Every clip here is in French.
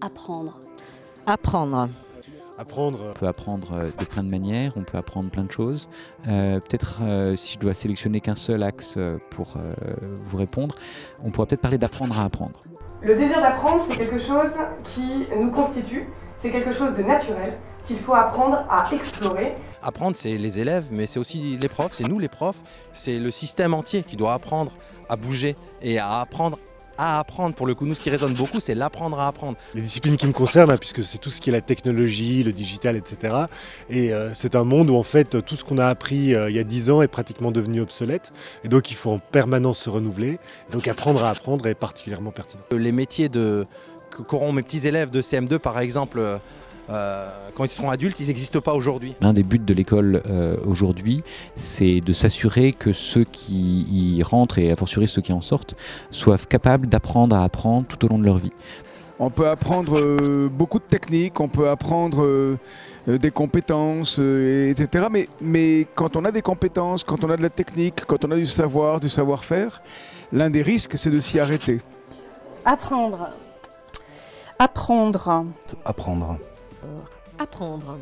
Apprendre. Apprendre. Apprendre. On peut apprendre de plein de manières, on peut apprendre plein de choses. Peut-être si je dois sélectionner qu'un seul axe pour vous répondre, on pourra peut-être parler d'apprendre à apprendre. Le désir d'apprendre, c'est quelque chose qui nous constitue, c'est quelque chose de naturel qu'il faut apprendre à explorer. Apprendre, c'est les élèves, mais c'est aussi les profs, c'est nous les profs, c'est le système entier qui doit apprendre à bouger et à apprendre. Pour le coup, nous, ce qui résonne beaucoup, c'est l'apprendre à apprendre. Les disciplines qui me concernent, puisque c'est tout ce qui est la technologie, le digital, etc. Et c'est un monde où en fait tout ce qu'on a appris il y a 10 ans est pratiquement devenu obsolète. Et donc il faut en permanence se renouveler. Et donc apprendre à apprendre est particulièrement pertinent. Les métiers qu'auront mes petits élèves de CM2 par exemple, quand ils seront adultes, ils n'existent pas aujourd'hui. L'un des buts de l'école aujourd'hui, c'est de s'assurer que ceux qui y rentrent, et a fortiori ceux qui en sortent, soient capables d'apprendre à apprendre tout au long de leur vie. On peut apprendre beaucoup de techniques, on peut apprendre des compétences, etc. Mais quand on a des compétences, quand on a de la technique, quand on a du savoir, du savoir-faire, l'un des risques, c'est de s'y arrêter. Apprendre. Apprendre. Apprendre. Apprendre.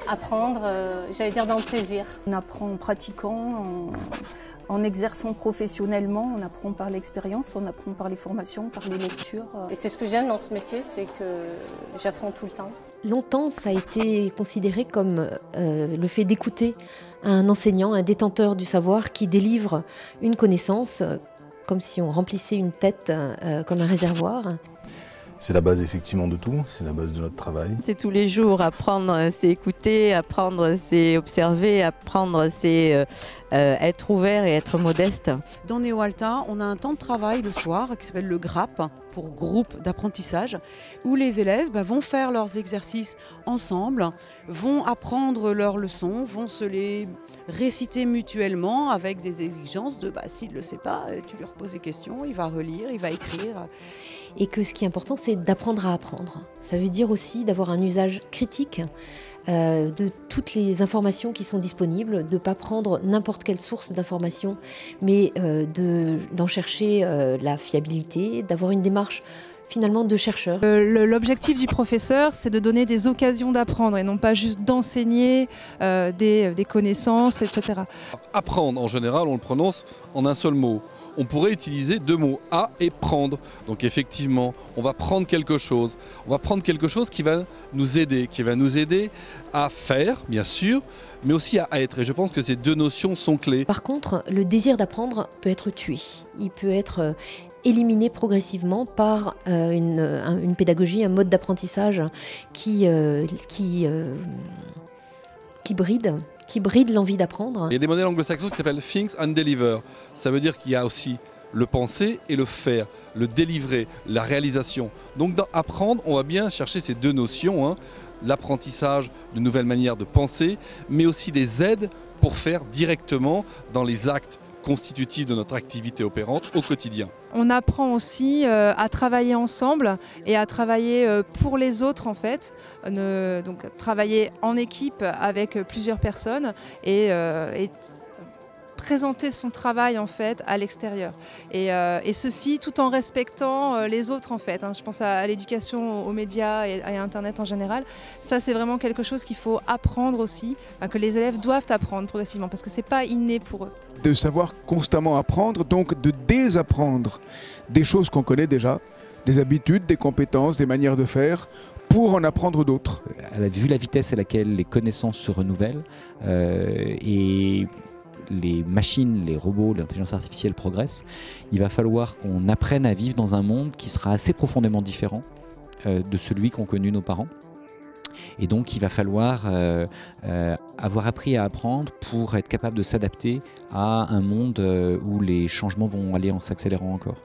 Apprendre, j'allais dire dans le plaisir. On apprend en pratiquant, en exerçant professionnellement, on apprend par l'expérience, on apprend par les formations, par les lectures. Et c'est ce que j'aime dans ce métier, c'est que j'apprends tout le temps. Longtemps, ça a été considéré comme le fait d'écouter un enseignant, un détenteur du savoir qui délivre une connaissance, comme si on remplissait une tête comme un réservoir. C'est la base effectivement de tout, c'est la base de notre travail. C'est tous les jours, apprendre c'est écouter, apprendre c'est observer, apprendre c'est être ouvert et être modeste. Dans Néo Alta, on a un temps de travail le soir qui s'appelle le GRAP, pour groupe d'apprentissage, où les élèves vont faire leurs exercices ensemble, vont apprendre leurs leçons, vont se les réciter mutuellement avec des exigences de s'il ne le sait pas, tu lui reposes des questions, il va relire, il va écrire. Et que ce qui est important, c'est d'apprendre à apprendre. Ça veut dire aussi d'avoir un usage critique de toutes les informations qui sont disponibles, de ne pas prendre n'importe quelle source d'information, mais d'en chercher la fiabilité, d'avoir une démarche finalement de chercheur. L'objectif du professeur, c'est de donner des occasions d'apprendre et non pas juste d'enseigner des connaissances, etc. Apprendre, en général, on le prononce en un seul mot. On pourrait utiliser deux mots, à et prendre. Donc effectivement, on va prendre quelque chose. On va prendre quelque chose qui va nous aider à faire, bien sûr, mais aussi à être. Et je pense que ces deux notions sont clés. Par contre, le désir d'apprendre peut être tué. Il peut être éliminé progressivement par une pédagogie, un mode d'apprentissage qui bride l'envie d'apprendre. Il y a des modèles anglo-saxons qui s'appellent Think and Deliver. Ça veut dire qu'il y a aussi le penser et le faire, le délivrer, la réalisation. Donc dans apprendre, on va bien chercher ces deux notions, l'apprentissage de nouvelles manières de penser, mais aussi des aides pour faire directement dans les actes constitutifs de notre activité opérante au quotidien. On apprend aussi à travailler ensemble et à travailler pour les autres en fait, donc travailler en équipe avec plusieurs personnes et présenter son travail en fait à l'extérieur et ceci tout en respectant les autres en fait. Je pense à l'éducation, aux médias et à Internet en général. Ça c'est vraiment quelque chose qu'il faut apprendre aussi, que les élèves doivent apprendre progressivement parce que c'est pas inné pour eux. De savoir constamment apprendre, donc de désapprendre des choses qu'on connaît déjà, des habitudes, des compétences, des manières de faire, pour en apprendre d'autres. Vu la vitesse à laquelle les connaissances se renouvellent et les machines, les robots, l'intelligence artificielle progressent, il va falloir qu'on apprenne à vivre dans un monde qui sera assez profondément différent de celui qu'ont connu nos parents. Et donc il va falloir avoir appris à apprendre pour être capable de s'adapter à un monde où les changements vont aller en s'accélérant encore.